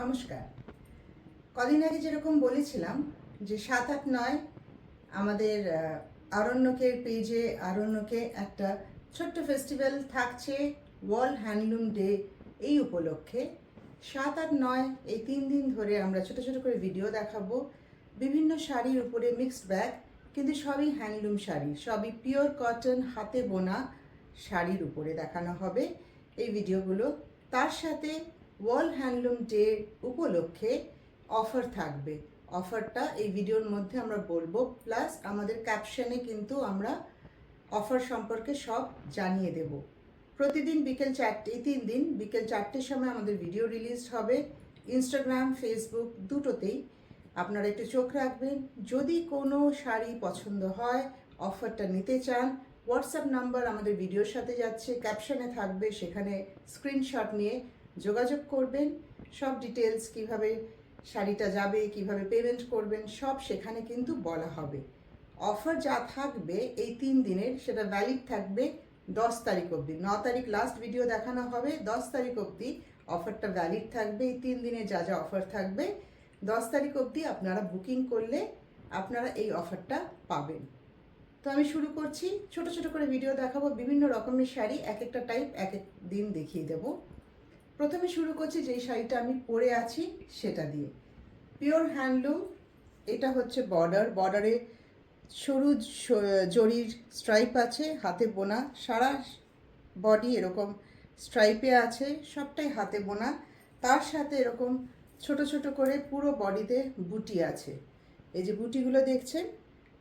নমস্কার। কদিন আগে যেরকম বলেছিলাম যে 7, 8, 9 আমাদের আরণ্যকের পেজে আরণ্যকে একটা ছোট্ট ফেস্টিভ্যাল থাকছে, ওয়ার্ল্ড হ্যান্ডলুম ডে। এই উপলক্ষে 7, 8, 9 এই 3 দিন ধরে আমরা ছোট ছোট করে ভিডিও দেখাবো। বিভিন্ন শাড়ির উপরে মিক্সড ব্যাগ, কিন্তু সবই হ্যান্ডলুম শাড়ি, সবই পিওর কটন হাতে বোনা শাড়ির উপরে দেখানো হবে এই ভিডিওগুলো। তার সাথে ওয়ার্ল্ড হ্যান্ডলুম ডে উপলক্ষে অফার থাকবে। অফারটা এই ভিডিওর মধ্যে আমরা বলবো, প্লাস আমাদের ক্যাপশনে কিন্তু আমরা অফার সম্পর্কে সব জানিয়ে দেব। প্রতিদিন বিকেল 4টে, এই 3 দিন বিকেল 4টের সময় আমাদের ভিডিও রিলিজ হবে ইনস্টাগ্রাম, ফেসবুক দুটোতেই। আপনারা একটু চোখ রাখবেন। যদি কোনো শাড়ি পছন্দ হয়, অফারটা নিতে চান, হোয়াটসঅ্যাপ নাম্বার আমাদের ভিডিওর সাথে যাচ্ছে, ক্যাপশনে থাকবে, সেখানে স্ক্রিনশট নিয়ে যোগাযোগ করবেন। সব ডিটেলস, কিভাবে শাড়িটা যাবে, কিভাবে পেমেন্ট করবেন, সব সেখানে কিন্তু বলা হবে। অফার যা থাকবে এই 3 দিনের, সেটা ভ্যালিড থাকবে 10 তারিখ অবধি। 9 তারিখ লাস্ট ভিডিও দেখানো হবে, 10 তারিখ অবধি অফারটা ভ্যালিড থাকবে। এই 3 দিনে যা যা অফার থাকবে 10 তারিখ অবধি আপনারা বুকিং করলে আপনারা এই অফারটা পাবেন। তো আমি শুরু করছি, ছোট ছোট করে ভিডিও দেখাবো, বিভিন্ন রকমের শাড়ি, এক একটা টাইপ এক এক দিন দেখিয়ে দেব। প্রথমে শুরু করছি যেই শাড়িটা আমি পরে আছি সেটা দিয়ে। পিওর হ্যান্ডলুম, এটা হচ্ছে বর্ডারে সরু জরির স্ট্রাইপ আছে, হাতে বোনা, সারা বডি এরকম স্ট্রাইপে আছে, সবটাই হাতে বোনা। তার সাথে এরকম ছোট ছোট করে পুরো বডিতে বুটি আছে। এই যে বুটিগুলো দেখছেন,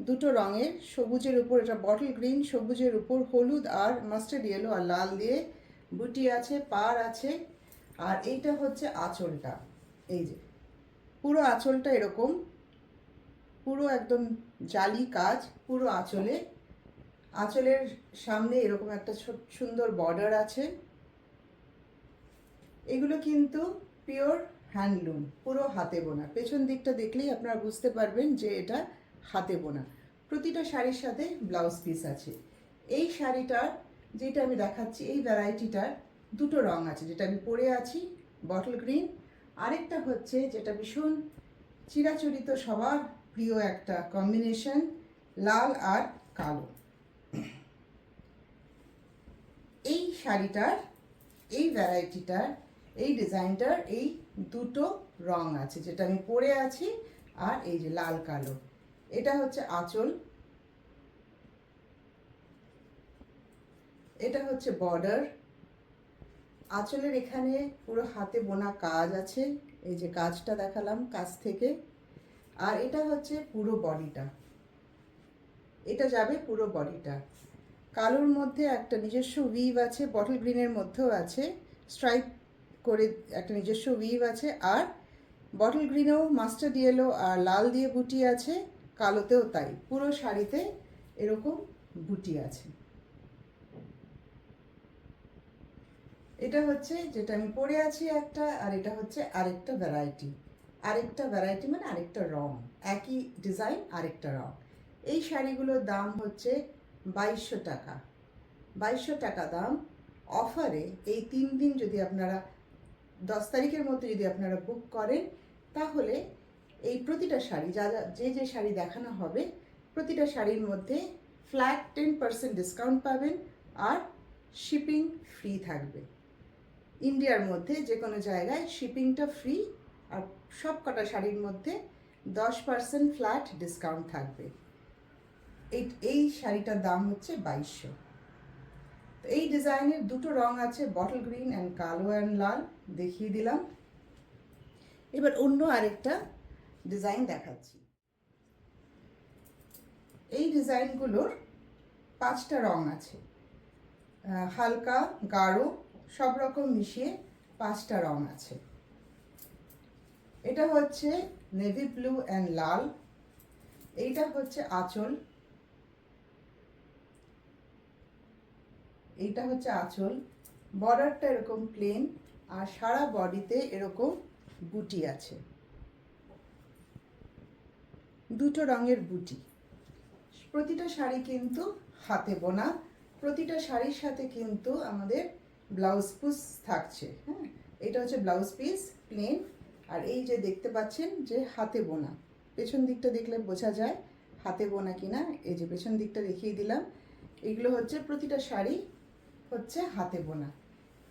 দুটো রঙের, সবুজের উপর, এটা বটল গ্রিন, সবুজের উপর হলুদ আর মাস্টার্ড ইয়েলো আর লাল দিয়ে বুটি আছে, পার আছে। আর এইটা হচ্ছে আঁচলটা, এই যে পুরো আঁচলটা এরকম, পুরো একদম জালি কাজ পুরো আঁচলে। আঁচলের সামনে এরকম একটা সুন্দর বর্ডার আছে। এগুলো কিন্তু পিওর হ্যান্ডলুম, পুরো হাতে বোনা। পেছন দিকটা দেখলেই আপনারা বুঝতে পারবেন যে এটা হাতে বোনা। প্রতিটা শাড়ির সাথে ব্লাউজ পিস আছে। এই শাড়িটার, যেটা আমি দেখাচ্ছি, এই ভ্যারাইটিটার দুটো রং আছে। যেটা আমি পরে আছি বটল গ্রিন, আরেকটা হচ্ছে যেটা ভীষণ চিরাচরিত সবার প্রিয় একটা কম্বিনেশন, লাল আর কালো। এই শাড়িটার, এই ভ্যারাইটিটার, এই ডিজাইনটার এই দুটো রং আছে, যেটা আমি পরে আছি, আর এই যে লাল কালো। এটা হচ্ছে আঁচল, এটা হচ্ছে বর্ডার। আঁচলের এখানে পুরো হাতে বোনা কাজ আছে, এই যে কাজটা দেখালাম কাছ থেকে। আর এটা হচ্ছে পুরো বডিটা, এটা যাবে পুরো বডিটা। কালোর মধ্যে একটা নিজস্ব উইভ আছে, বটল গ্রিনের মধ্যেও আছে, স্ট্রাইপ করে একটা নিজস্ব উইভ আছে। আর বটল গ্রিনেও মাস্টার্ড ইয়েলো আর লাল দিয়ে বুটি আছে, কালোতেও তাই। পুরো শাড়িতে এরকম বুটি আছে। এটা হচ্ছে যেটা আমি পরে আছি একটা, আর এটা হচ্ছে আরেকটা ভ্যারাইটি। আরেকটা ভ্যারাইটি মানে আরেকটা রং, একই ডিজাইন আরেকটা রং। এই শাড়িগুলোর দাম হচ্ছে 2200 টাকা। 2200 টাকা দাম। অফারে এই 3 দিন যদি আপনারা 10 তারিখের মধ্যে যদি আপনারা বুক করেন, তাহলে এই প্রতিটা শাড়ি, যে শাড়ি দেখানো হবে, প্রতিটা শাড়ির মধ্যে ফ্ল্যাট 10% ডিসকাউন্ট পাবেন, আর শিপিং ফ্রি থাকবে। ইন্ডিয়ার মধ্যে যে কোনো জায়গায় শিপিংটা ফ্রি, আর সব কটা শাড়ির মধ্যে 10% ফ্ল্যাট ডিসকাউন্ট থাকবে। এই শাড়িটার দাম হচ্ছে 2200। তো এই ডিজাইনের দুটো রং আছে, বটল গ্রিন অ্যান্ড কালো অ্যান্ড লাল, দেখিয়ে দিলাম। এবার অন্য আরেকটা ডিজাইন দেখাচ্ছি। এই ডিজাইনগুলোর 5টা রং আছে, হালকা গাঢ় সব রকম মিশিয়ে 5টা রং আছে। এটা হচ্ছে নেভি ব্লু অ্যান্ড লাল। এইটা হচ্ছে আঁচল, এইটা হচ্ছে আঁচল। বর্ডারটা এরকম প্লেন, আর সারা বডিতে এরকম বুটি আছে, দুটো রঙের বুটি। প্রতিটা শাড়ি কিন্তু হাতে বোনা, প্রতিটা শাড়ির সাথে কিন্তু আমাদের ব্লাউজ পিস থাকছে। হ্যাঁ, এটা হচ্ছে ব্লাউজ পিস প্লেন, আর এই যে দেখতে পাচ্ছেন যে হাতে বোনা, পেছন দিকটা দেখলে বোঝা যায় হাতে বোনা কিনা। এই যে পেছন দিকটা দেখিয়ে দিলাম। এগুলো হচ্ছে প্রতিটা শাড়ি হচ্ছে হাতে বোনা।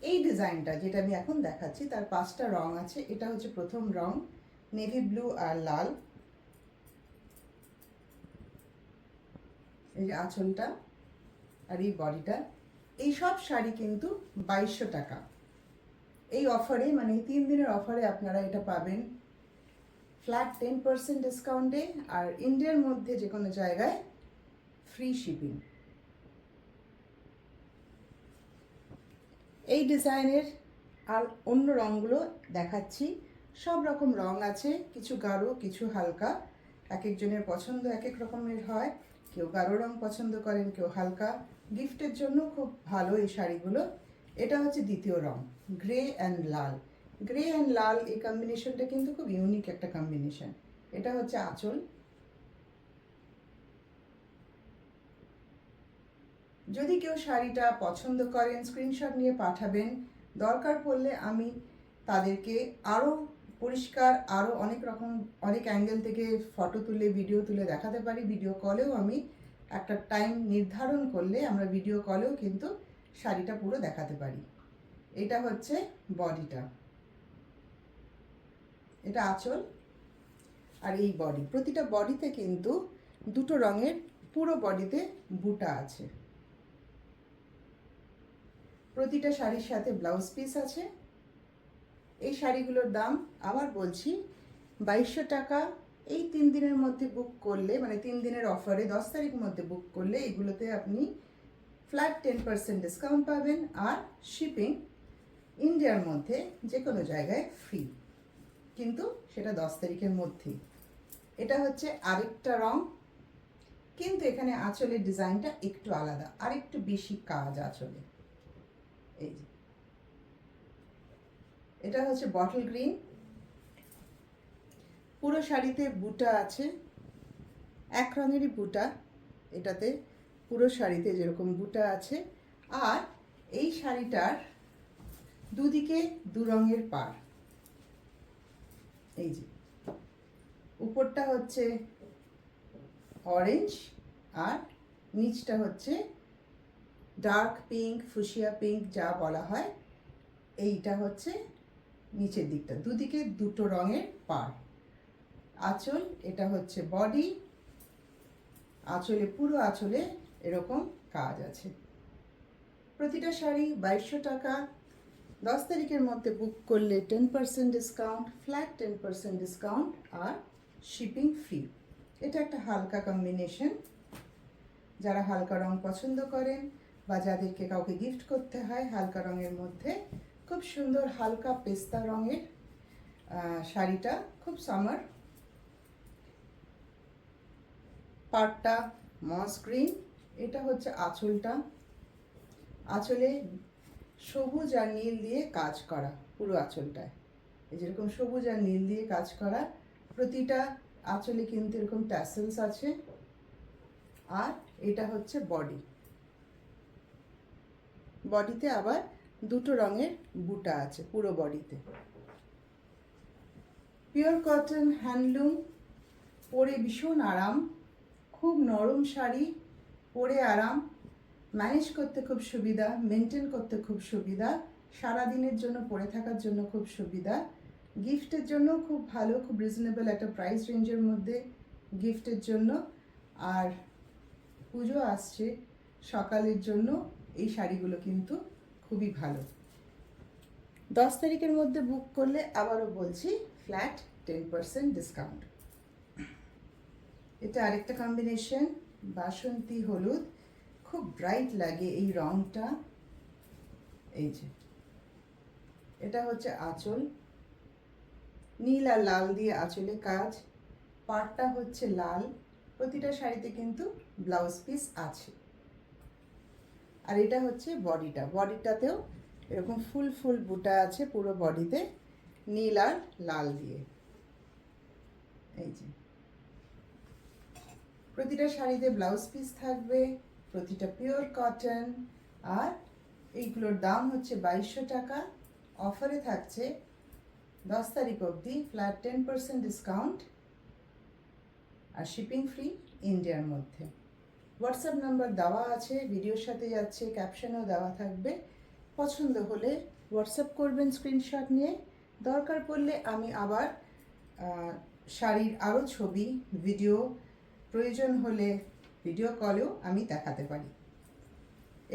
এই ডিজাইনটা যেটা আমি এখন দেখাচ্ছি তার 5টা রং আছে। এটা হচ্ছে প্রথম রং, নেভি ব্লু আর লাল। এই যে আঁচলটা আর এই বডিটা। এই সব শাড়ি কিন্তু 2200 টাকা। এই অফারে, মানে 3 দিনের অফারে আপনারা এটা পাবেন ফ্ল্যাট 10% ডিসকাউন্টে, আর ইন্ডিয়ার মধ্যে যে কোনো জায়গায় ফ্রি শিপিং। এই ডিজাইনের আর অন্য রঙগুলো দেখাচ্ছি। সব রকম রং আছে, কিছু গাঢ় কিছু হালকা। এক একজনের পছন্দ এক এক রকমের হয়। কেউ গাঢ় রং পছন্দ করেন, কেউ হালকা। গিফটের জন্য খুব ভালো এই শাড়িগুলো। এটা হচ্ছে দ্বিতীয় রং, গ্রে অ্যান্ড লাল। গ্রে অ্যান্ড লাল এই কম্বিনেশনটা কিন্তু খুব ইউনিক একটা কম্বিনেশন। এটা হচ্ছে আঁচল। যদি কেউ শাড়িটা পছন্দ করেন স্ক্রিনশট নিয়ে পাঠাবেন। দরকার পড়লে আমি তাদেরকে আরও পরিষ্কার, আরও অনেক অ্যাঙ্গেল থেকে ফটো তুলে ভিডিও তুলে দেখাতে পারি। ভিডিও কলেও আমি একটা টাইম নির্ধারণ করলে আমরা ভিডিও কলেও কিন্তু শাড়িটা পুরো দেখাতে পারি। এটা হচ্ছে বডিটা, এটা আঁচল আর এই বডি। প্রতিটা বডিতে কিন্তু দুটো রঙের পুরো বডিতে বুটা আছে। প্রতিটা শাড়ির সাথে ব্লাউজ পিস আছে। এই শাড়িগুলোর দাম আবার বলছি 2200 টাকা। এই 3 দিনের মধ্যে বুক করলে, মানে 3 দিনের অফারে 10 তারিখ মধ্যে বুক করলে এগুলোতে আপনি ফ্ল্যাট 10% ডিসকাউন্ট পাবেন, আর শিপিং ইন্ডিয়ার মধ্যে যে কোনো জায়গায় ফ্রি, কিন্তু সেটা 10 তারিখের মধ্যেই। এটা হচ্ছে আরেকটা রং, কিন্তু এখানে আঁচলের ডিজাইনটা একটু আলাদা, আর একটু বেশি কাজ আঁচলে। এই যে এটা হচ্ছে বটল গ্রিন। পুরো শাড়িতে বুটা আছে, এক রঙেরই বুটা এটাতে। পুরো শাড়িতে যেরকম বুটা আছে। আর এই শাড়িটার দুদিকে দু রঙের পাড়। এই যে উপরটা হচ্ছে অরেঞ্জ আর নিচটা হচ্ছে ডার্ক পিঙ্ক, ফুশিয়া পিঙ্ক যা বলা হয়। এইটা হচ্ছে নিচের দিকটা, দুদিকে দুটো রঙের পাড়। আঁচল, এটা হচ্ছে বডি। আঁচলে, পুরো আঁচলে এরকম কাজ আছে। প্রতিটা শাড়ি 2200 টাকা। 10 তারিখের মধ্যে বুক করলে 10% ডিসকাউন্ট, ফ্ল্যাট 10% ডিসকাউন্ট, আর শিপিং ফ্রি। এটা একটা হালকা কম্বিনেশন। যারা হালকা রং পছন্দ করেন বা যাদেরকে কাউকে গিফট করতে হয় হালকা রঙের মধ্যে, খুব সুন্দর হালকা পেস্তা রঙের শাড়িটা, খুব সামার। পাড়টা মস গ্রিন। এটা হচ্ছে আঁচলটা। আঁচলে সবুজ আর নীল দিয়ে কাজ করা পুরো আঁচলটায়। এই যেরকম সবুজ আর নীল দিয়ে কাজ করা। প্রতিটা আঁচলে কিন্তু এরকম ট্যাসেলস আছে। আর এটা হচ্ছে বডি। বডিতে আবার দুটো রঙের বুটা আছে পুরো বডিতে। পিওর কটন, হ্যান্ডলুম, পরে ভীষণ আরাম। খুব নরম শাড়ি, পরে আরাম, ম্যানেজ করতে খুব সুবিধা, মেনটেন করতে খুব সুবিধা, সারাদিনের জন্য পরে থাকার জন্য খুব সুবিধা, গিফটের জন্য খুব ভালো, খুব রিজনেবল একটা প্রাইস রেঞ্জের মধ্যে গিফটের জন্য। আর পুজো আসছে, সকালের জন্য এই শাড়িগুলো কিন্তু খুবই ভালো। 10 তারিখের মধ্যে বুক করলে আবারও বলছি ফ্ল্যাট 10% ডিসকাউন্ট। এটা আরেকটা কম্বিনেশন, বাসন্তী হলুদ। খুব ব্রাইট লাগে এই রংটা। এই যে এটা হচ্ছে আঁচল, নীল আর লাল দিয়ে আঁচলে কাজ। পাড়টা হচ্ছে লাল। প্রতিটা শাড়িতে কিন্তু ব্লাউজ পিস আছে। আর এটা হচ্ছে বডিটা। বডিটাতেও এরকম ফুল ফুল বুটা আছে পুরো বডিতে, নীল আর লাল দিয়ে। এই যে প্রতিটা শাড়িতে ব্লাউজ পিস থাকবে, প্রতিটা পিওর কটন। আর এইগুলোর দাম হচ্ছে 2200 টাকা। অফারে থাকছে 10 তারিখ অবধি ফ্ল্যাট 10% ডিসকাউন্ট আর শিপিং ফ্রি ইন্ডিয়ার মধ্যে। হোয়াটসঅ্যাপ নাম্বার দেওয়া আছে, ভিডিওর সাথে যাচ্ছে, ক্যাপশনও দেওয়া থাকবে। পছন্দ হলে হোয়াটসঅ্যাপ করবেন স্ক্রিনশট নিয়ে। দরকার পড়লে আমি আবার শাড়ির আরও ছবি, ভিডিও, প্রয়োজন হলে ভিডিও কলেও আমি দেখাতে পারি।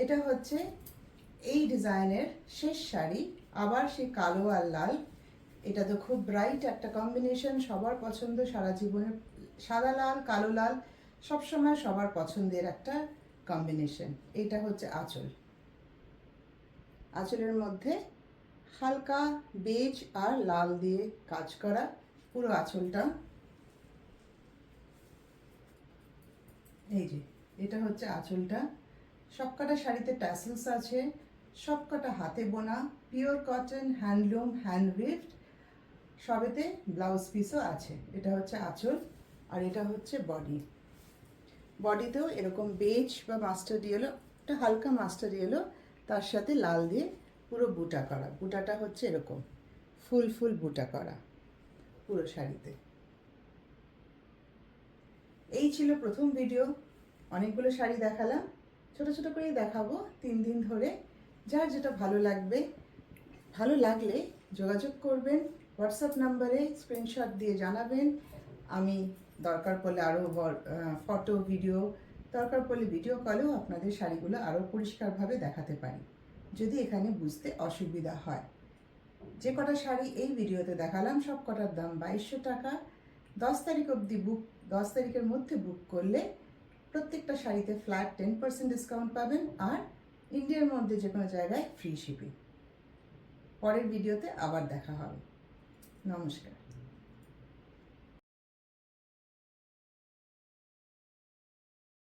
এটা হচ্ছে এই ডিজাইনের শেষ শাড়ি, আবার সেই কালো আর লাল। এটা তো খুব ব্রাইট একটা কম্বিনেশন, সবার পছন্দ সারা জীবনের। সাদা লাল, কালো লাল সবসময় সবার পছন্দের একটা কম্বিনেশন। এটা হচ্ছে আঁচল। আঁচলের মধ্যে হালকা বেজ আর লাল দিয়ে কাজ করা পুরো আঁচলটা। এই যে এটা হচ্ছে আঁচলটা। সবকটা শাড়িতে ট্যাসেলস আছে, সবকটা হাতে বোনা, pure cotton, handloom, hand woven. সবেতে ব্লাউজ পিসও আছে। এটা হচ্ছে আঁচল আর এটা হচ্ছে বডি। বডিতেও এরকম বেজ বা মাস্টার্ড ইয়েলো, একটা হালকা মাস্টার্ড ইয়েলো, তার সাথে লাল দিয়ে পুরো বুটা করা। বুটাটা হচ্ছে এরকম ফুল ফুল বুটা করা পুরো শাড়িতে। এই ছিল প্রথম ভিডিও। অনেকগুলো শাড়ি দেখালাম, ছোট ছোট করেই দেখাবো 3 দিন ধরে। যার যেটা ভালো লাগবে, ভালো লাগলে যোগাযোগ করবেন হোয়াটসঅ্যাপ নাম্বারে, স্ক্রিনশট দিয়ে জানাবেন। আমি দরকার পড়লে আরও ফটো, ভিডিও, দরকার পড়লে ভিডিও কলেও আপনাদের শাড়িগুলো আরও পরিষ্কারভাবে দেখাতে পারি, যদি এখানে বুঝতে অসুবিধা হয়। যে কটা শাড়ি এই ভিডিওতে দেখালাম সব কটার দাম 2200 টাকা। 10 তারিখ অবধি 10 তারিখের মধ্যে বুক করলে প্রত্যেকটা শাড়িতে ফ্ল্যাট 10% ডিসকাউন্ট পাবেন আর ইন্ডিয়ার মধ্যে যে কোনো জায়গায় ফ্রি শিপিং। পরের ভিডিওতে আবার দেখা হবে। নমস্কার।